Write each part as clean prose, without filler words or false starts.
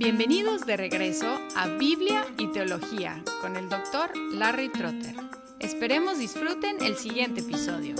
Bienvenidos de regreso a Biblia y Teología con el Dr. Larry Trotter. Esperemos disfruten el siguiente episodio.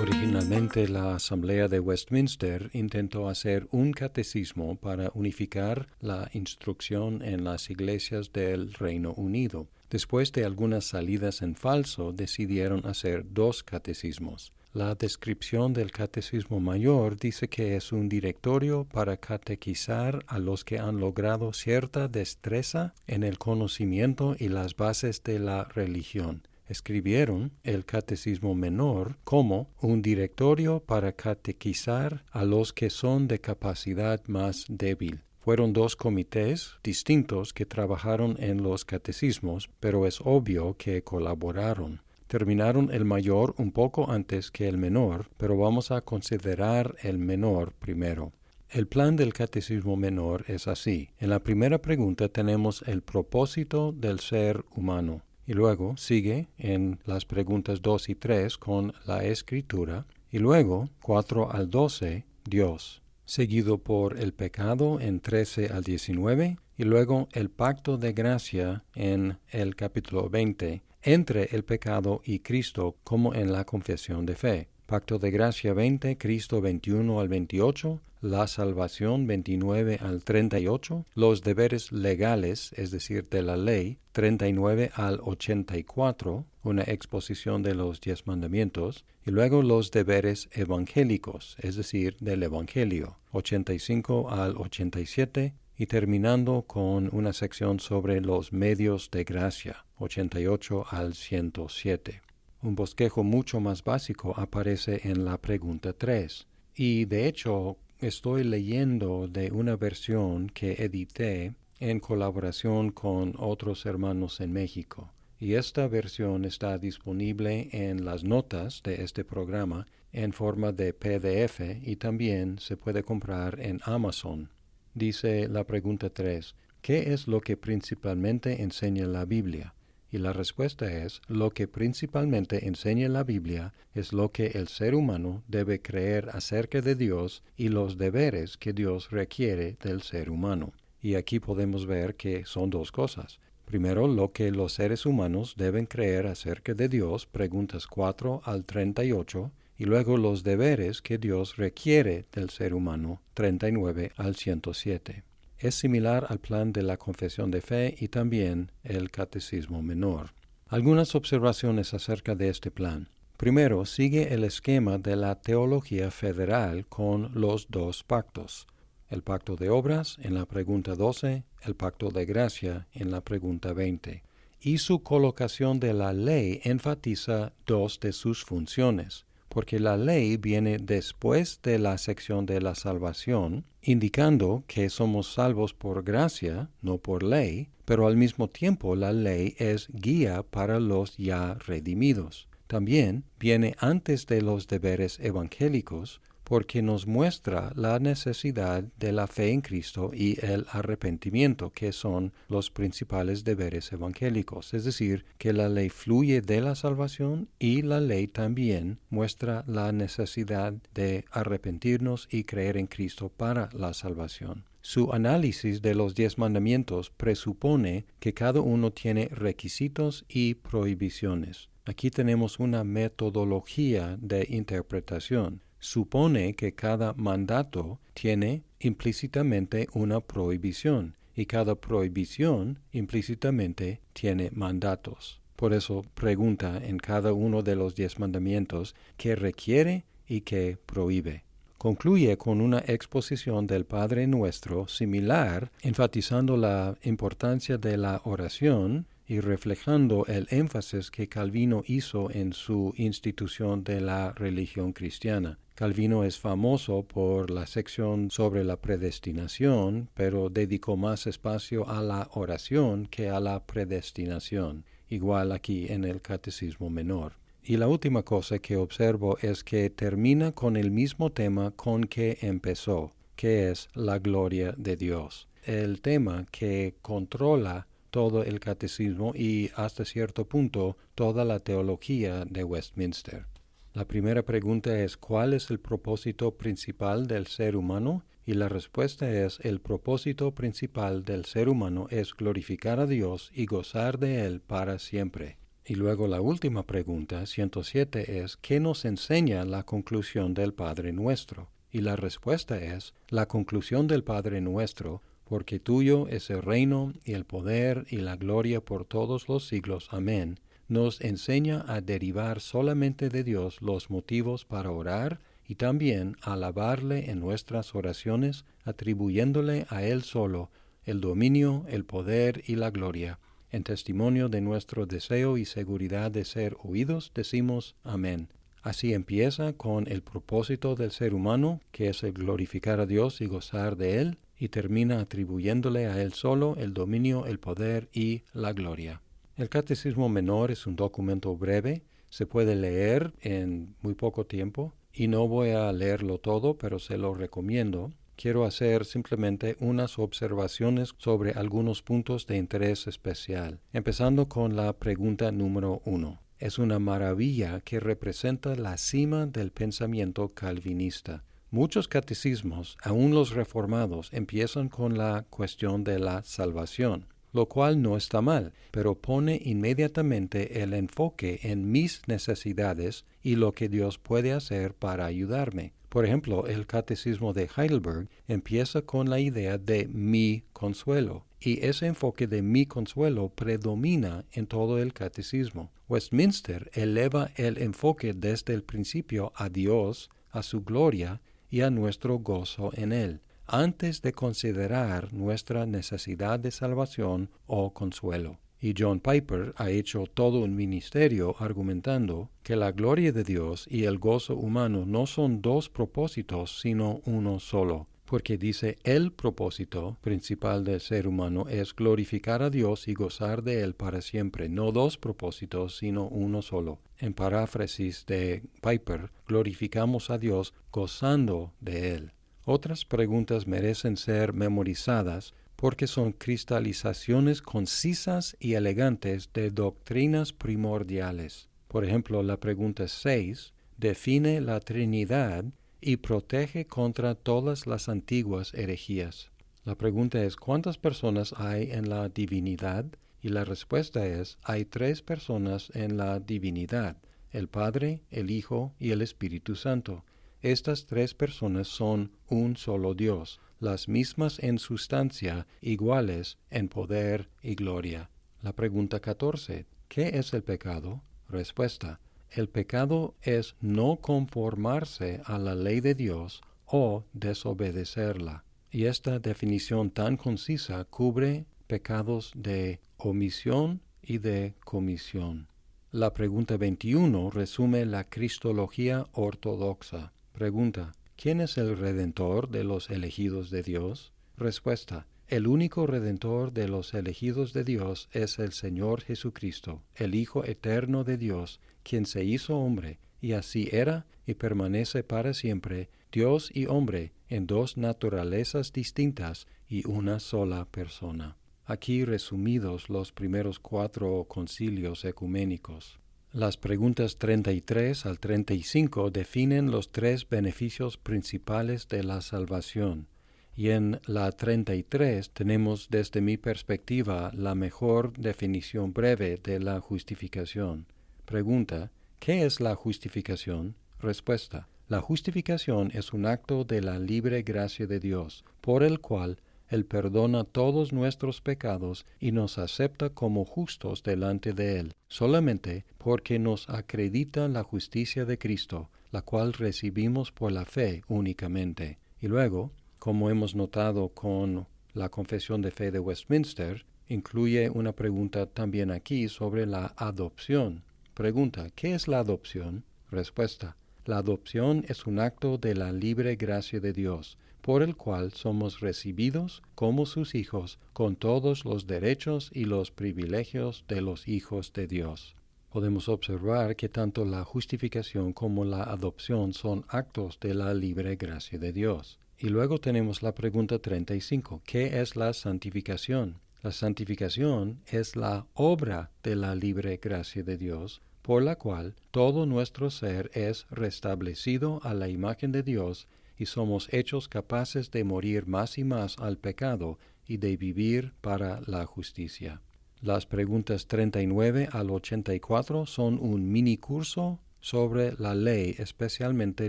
Originalmente, la Asamblea de Westminster intentó hacer un catecismo para unificar la instrucción en las iglesias del Reino Unido. Después de algunas salidas en falso, decidieron hacer dos catecismos. La descripción del Catecismo Mayor dice que es un directorio para catequizar a los que han logrado cierta destreza en el conocimiento y las bases de la religión. Escribieron el Catecismo Menor como un directorio para catequizar a los que son de capacidad más débil. Fueron dos comités distintos que trabajaron en los catecismos, pero es obvio que colaboraron. Terminaron el mayor un poco antes que el menor, pero vamos a considerar el menor primero. El plan del Catecismo Menor es así. En la primera pregunta tenemos el propósito del ser humano. Y luego sigue en las preguntas 2 y 3 con la Escritura. Y luego, 4 al 12, Dios. Seguido por el pecado en 13 al 19. Y luego el pacto de gracia en el capítulo 20. Entre el pecado y Cristo, como en la confesión de fe. Pacto de gracia 20, Cristo 21 al 28, la salvación 29 al 38, los deberes legales, es decir, de la ley, 39 al 84, una exposición de los 10 mandamientos, y luego los deberes evangélicos, es decir, del Evangelio, 85 al 87, y terminando con una sección sobre los medios de gracia, 88 al 107. Un bosquejo mucho más básico aparece en la pregunta 3. Y de hecho, estoy leyendo de una versión que edité en colaboración con otros hermanos en México. Y esta versión está disponible en las notas de este programa en forma de PDF y también se puede comprar en Amazon. Dice la pregunta 3, ¿qué es lo que principalmente enseña la Biblia? Y la respuesta es, lo que principalmente enseña la Biblia es lo que el ser humano debe creer acerca de Dios y los deberes que Dios requiere del ser humano. Y aquí podemos ver que son dos cosas. Primero, lo que los seres humanos deben creer acerca de Dios, preguntas 4 al 38, y luego los deberes que Dios requiere del ser humano, 39 al 107. Es similar al plan de la confesión de fe y también el Catecismo Menor. Algunas observaciones acerca de este plan. Primero, sigue el esquema de la teología federal con los dos pactos. El pacto de obras en la pregunta 12, el pacto de gracia en la pregunta 20. Y su colocación de la ley enfatiza dos de sus funciones, porque la ley viene después de la sección de la salvación, indicando que somos salvos por gracia, no por ley, pero al mismo tiempo la ley es guía para los ya redimidos. También viene antes de los deberes evangélicos, porque nos muestra la necesidad de la fe en Cristo y el arrepentimiento, que son los principales deberes evangélicos. Es decir, que la ley fluye de la salvación y la ley también muestra la necesidad de arrepentirnos y creer en Cristo para la salvación. Su análisis de los 10 mandamientos presupone que cada uno tiene requisitos y prohibiciones. Aquí tenemos una metodología de interpretación. Supone que cada mandato tiene implícitamente una prohibición y cada prohibición implícitamente tiene mandatos. Por eso pregunta en cada uno de los 10 mandamientos qué requiere y qué prohíbe. Concluye con una exposición del Padre Nuestro similar, enfatizando la importancia de la oración y reflejando el énfasis que Calvino hizo en su institución de la religión cristiana. Calvino es famoso por la sección sobre la predestinación, pero dedicó más espacio a la oración que a la predestinación, igual aquí en el Catecismo Menor. Y la última cosa que observo es que termina con el mismo tema con que empezó, que es la gloria de Dios. El tema que controla todo el catecismo y hasta cierto punto toda la teología de Westminster. La primera pregunta es ¿cuál es el propósito principal del ser humano? Y la respuesta es el propósito principal del ser humano es glorificar a Dios y gozar de Él para siempre. Y luego la última pregunta, 107, es ¿qué nos enseña la conclusión del Padre Nuestro? Y la respuesta es la conclusión del Padre Nuestro, porque tuyo es el reino y el poder y la gloria por todos los siglos. Amén. Nos enseña a derivar solamente de Dios los motivos para orar y también a alabarle en nuestras oraciones, atribuyéndole a Él solo el dominio, el poder y la gloria. En testimonio de nuestro deseo y seguridad de ser oídos, decimos Amén. Así empieza con el propósito del ser humano, que es el glorificar a Dios y gozar de Él, y termina atribuyéndole a Él solo el dominio, el poder y la gloria. El Catecismo Menor es un documento breve, se puede leer en muy poco tiempo, y no voy a leerlo todo, pero se lo recomiendo. Quiero hacer simplemente unas observaciones sobre algunos puntos de interés especial, empezando con la pregunta número 1. Es una maravilla que representa la cima del pensamiento calvinista. Muchos catecismos, aun los reformados, empiezan con la cuestión de la salvación, lo cual no está mal, pero pone inmediatamente el enfoque en mis necesidades y lo que Dios puede hacer para ayudarme. Por ejemplo, el Catecismo de Heidelberg empieza con la idea de mi consuelo, y ese enfoque de mi consuelo predomina en todo el catecismo. Westminster eleva el enfoque desde el principio a Dios, a su gloria y a nuestro gozo en Él, antes de considerar nuestra necesidad de salvación o consuelo. Y John Piper ha hecho todo un ministerio argumentando que la gloria de Dios y el gozo humano no son dos propósitos, sino uno solo. Porque dice, el propósito principal del ser humano es glorificar a Dios y gozar de Él para siempre, no dos propósitos, sino uno solo. En paráfrasis de Piper, glorificamos a Dios gozando de Él. Otras preguntas merecen ser memorizadas porque son cristalizaciones concisas y elegantes de doctrinas primordiales. Por ejemplo, la pregunta 6 define la Trinidad y protege contra todas las antiguas herejías. La pregunta es, ¿cuántas personas hay en la divinidad? Y la respuesta es, hay 3 personas en la divinidad, el Padre, el Hijo y el Espíritu Santo. Estas 3 personas son un solo Dios, las mismas en sustancia, iguales en poder y gloria. La pregunta 14, ¿qué es el pecado? Respuesta, el pecado es no conformarse a la ley de Dios o desobedecerla. Y esta definición tan concisa cubre pecados de omisión y de comisión. La pregunta 21 resume la cristología ortodoxa. Pregunta, ¿quién es el Redentor de los elegidos de Dios? Respuesta, el único Redentor de los elegidos de Dios es el Señor Jesucristo, el Hijo eterno de Dios, quien se hizo hombre, y así era y permanece para siempre, Dios y hombre, en 2 naturalezas distintas y una sola persona. Aquí resumidos los primeros 4 concilios ecuménicos. Las preguntas 33 al 35 definen los 3 beneficios principales de la salvación, y en la 33 tenemos desde mi perspectiva la mejor definición breve de la justificación. Pregunta, ¿qué es la justificación? Respuesta, la justificación es un acto de la libre gracia de Dios, por el cual Él perdona todos nuestros pecados y nos acepta como justos delante de Él, solamente porque nos acredita la justicia de Cristo, la cual recibimos por la fe únicamente. Y luego, como hemos notado con la Confesión de Fe de Westminster, incluye una pregunta también aquí sobre la adopción. Pregunta, ¿qué es la adopción? Respuesta, la adopción es un acto de la libre gracia de Dios, por el cual somos recibidos como sus hijos con todos los derechos y los privilegios de los hijos de Dios. Podemos observar que tanto la justificación como la adopción son actos de la libre gracia de Dios. Y luego tenemos la pregunta 35, ¿qué es la santificación? La santificación es la obra de la libre gracia de Dios, por la cual todo nuestro ser es restablecido a la imagen de Dios y somos hechos capaces de morir más y más al pecado y de vivir para la justicia. Las preguntas 39 al 84 son un mini curso sobre la ley, especialmente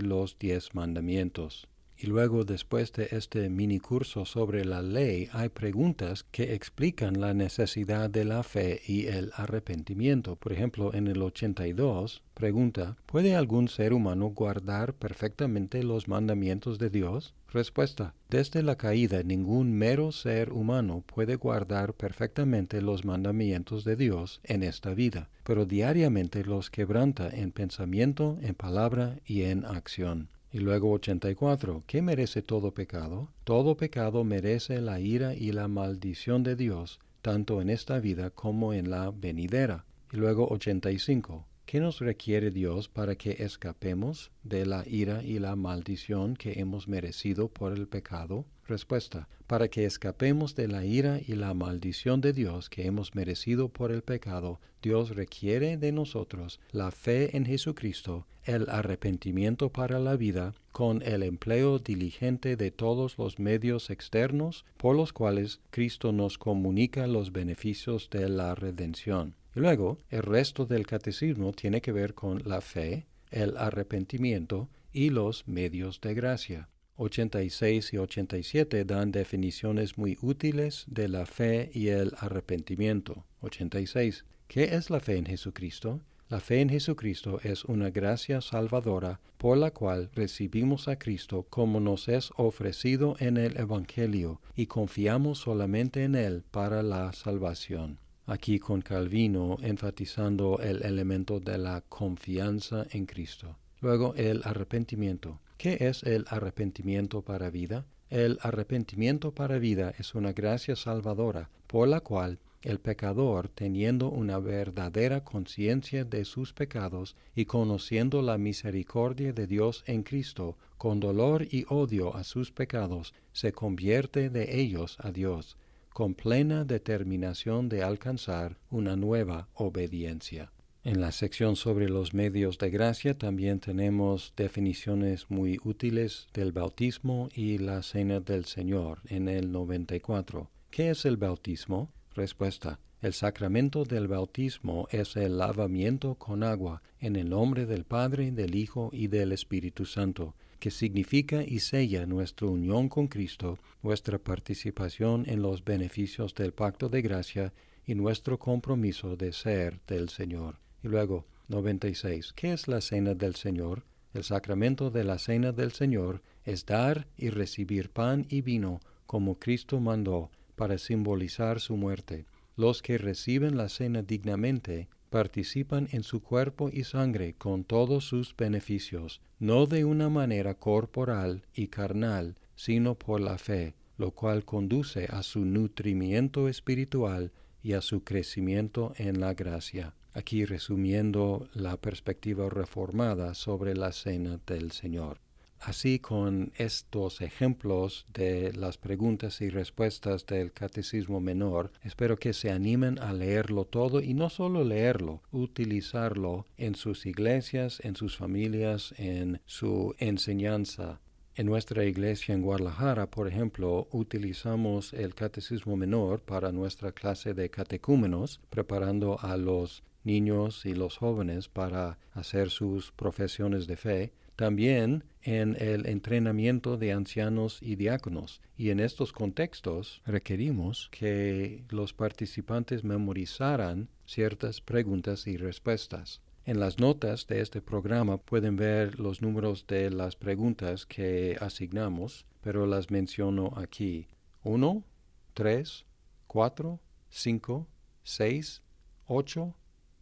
los 10 mandamientos. Y luego, después de este mini curso sobre la ley, hay preguntas que explican la necesidad de la fe y el arrepentimiento. Por ejemplo, en el 82, pregunta, ¿puede algún ser humano guardar perfectamente los mandamientos de Dios? Respuesta, desde la caída, ningún mero ser humano puede guardar perfectamente los mandamientos de Dios en esta vida, pero diariamente los quebranta en pensamiento, en palabra y en acción. Y luego 84. ¿Qué merece todo pecado? Todo pecado merece la ira y la maldición de Dios, tanto en esta vida como en la venidera. Y luego 85. ¿Qué nos requiere Dios para que escapemos de la ira y la maldición que hemos merecido por el pecado? Respuesta. Para que escapemos de la ira y la maldición de Dios que hemos merecido por el pecado, Dios requiere de nosotros la fe en Jesucristo, el arrepentimiento para la vida, con el empleo diligente de todos los medios externos por los cuales Cristo nos comunica los beneficios de la redención. Y luego, el resto del catecismo tiene que ver con la fe, el arrepentimiento y los medios de gracia. 86 y 87 dan definiciones muy útiles de la fe y el arrepentimiento. 86. ¿Qué es la fe en Jesucristo? La fe en Jesucristo es una gracia salvadora por la cual recibimos a Cristo como nos es ofrecido en el Evangelio y confiamos solamente en Él para la salvación. Aquí con Calvino enfatizando el elemento de la confianza en Cristo. Luego el arrepentimiento. ¿Qué es el arrepentimiento para vida? El arrepentimiento para vida es una gracia salvadora por la cual el pecador, teniendo una verdadera conciencia de sus pecados y conociendo la misericordia de Dios en Cristo, con dolor y odio a sus pecados, se convierte de ellos a Dios, con plena determinación de alcanzar una nueva obediencia. En la sección sobre los medios de gracia también tenemos definiciones muy útiles del bautismo y la cena del Señor en el 94. ¿Qué es el bautismo? Respuesta. El sacramento del bautismo es el lavamiento con agua en el nombre del Padre, del Hijo y del Espíritu Santo, que significa y sella nuestra unión con Cristo, nuestra participación en los beneficios del pacto de gracia y nuestro compromiso de ser del Señor. Y luego, 96. ¿Qué es la cena del Señor? El sacramento de la cena del Señor es dar y recibir pan y vino como Cristo mandó para simbolizar su muerte. Los que reciben la cena dignamente participan en su cuerpo y sangre con todos sus beneficios, no de una manera corporal y carnal, sino por la fe, lo cual conduce a su nutrimiento espiritual y a su crecimiento en la gracia. Aquí resumiendo la perspectiva reformada sobre la cena del Señor. Así, con estos ejemplos de las preguntas y respuestas del Catecismo Menor, espero que se animen a leerlo todo y no solo leerlo, utilizarlo en sus iglesias, en sus familias, en su enseñanza. En nuestra iglesia en Guadalajara, por ejemplo, utilizamos el Catecismo Menor para nuestra clase de catecúmenos, preparando a los niños y los jóvenes para hacer sus profesiones de fe. También en el entrenamiento de ancianos y diáconos. Y en estos contextos requerimos que los participantes memorizaran ciertas preguntas y respuestas. En las notas de este programa pueden ver los números de las preguntas que asignamos, pero las menciono aquí. 1, 3, 4, 5, 6, 8,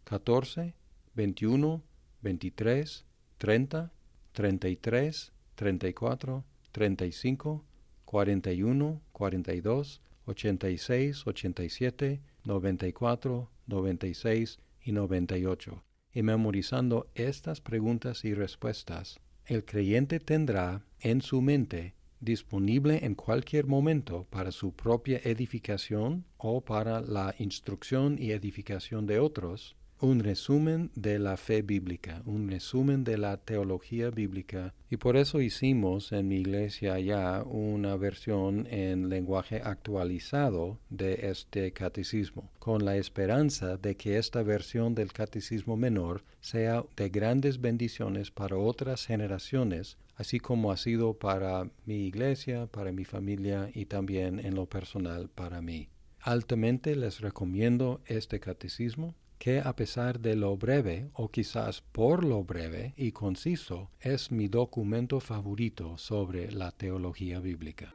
14, 21, 23, 30, 33, 34, 35, 41, 42, 86, 87, 94, 96 y 98. Y memorizando estas preguntas y respuestas, el creyente tendrá en su mente disponible en cualquier momento para su propia edificación o para la instrucción y edificación de otros, un resumen de la fe bíblica, un resumen de la teología bíblica. Y por eso hicimos en mi iglesia ya una versión en lenguaje actualizado de este catecismo, con la esperanza de que esta versión del catecismo menor sea de grandes bendiciones para otras generaciones, así como ha sido para mi iglesia, para mi familia y también en lo personal para mí. Altamente les recomiendo este catecismo, que a pesar de lo breve, o quizás por lo breve y conciso, es mi documento favorito sobre la teología bíblica.